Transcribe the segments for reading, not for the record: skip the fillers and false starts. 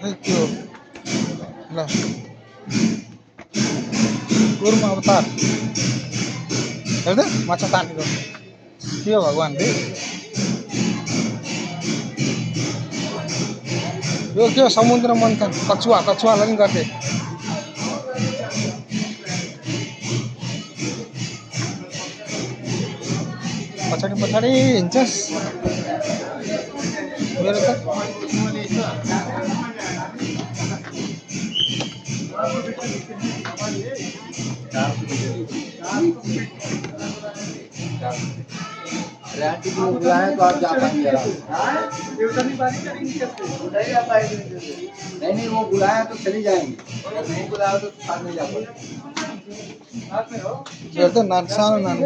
खै त्यो ल कुर्म अवतार हेर्दै माछा तानेको के हो भगवान् रे यो के हो समुद्र मन्थन कछुवालाई पनि गर्थे पछाडि हिँड्छस् मेरो त रांटी को बुलाया तो आप जा पाएंगे नहीं वो बुलाया तो चली जाएंगे अगर नहीं बुलाया तो साथ में जा पाएंगे हेर्दै सानो नानी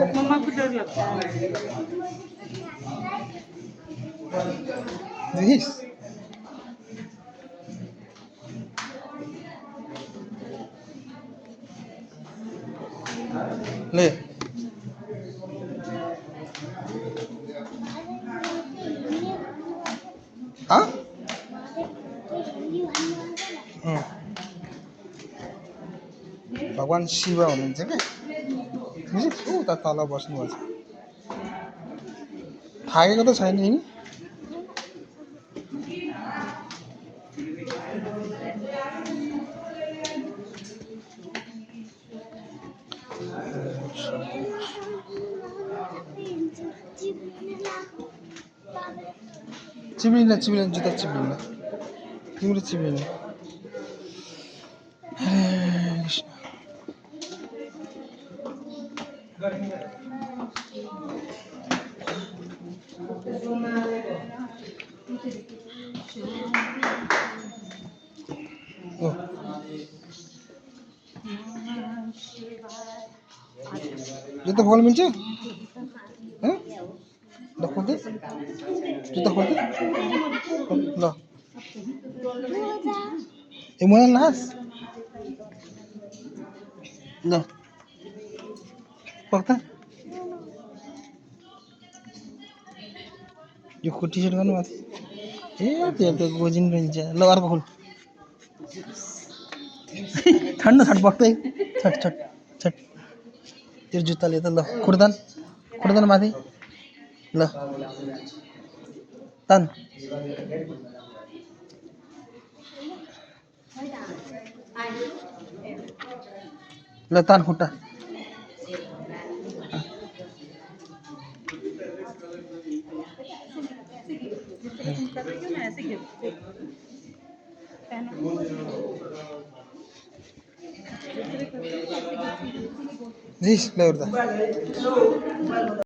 देखिस् ले भगवान् शिव हुनुहुन्छ क्या उता तल बस्नुभएको छ थाकेको त छैन नि चिप्लिन जुत्ता चिप्लिन तिम्रो चिप्लिन जुत्ता खोल्नु मिल्छ ल खोल्दै जुत्ता खोल्दै ल ए मलाई लास ल पक्ता यो टी सर्ट गर्नु माथि ए त्यो गोजिन रहन्छ ल अर्को खोल ठन्डा छट पक्दै छट त्यो जुत्ताले त ल खुर्दान माथि ल तान ल तान खुट्टा जी ल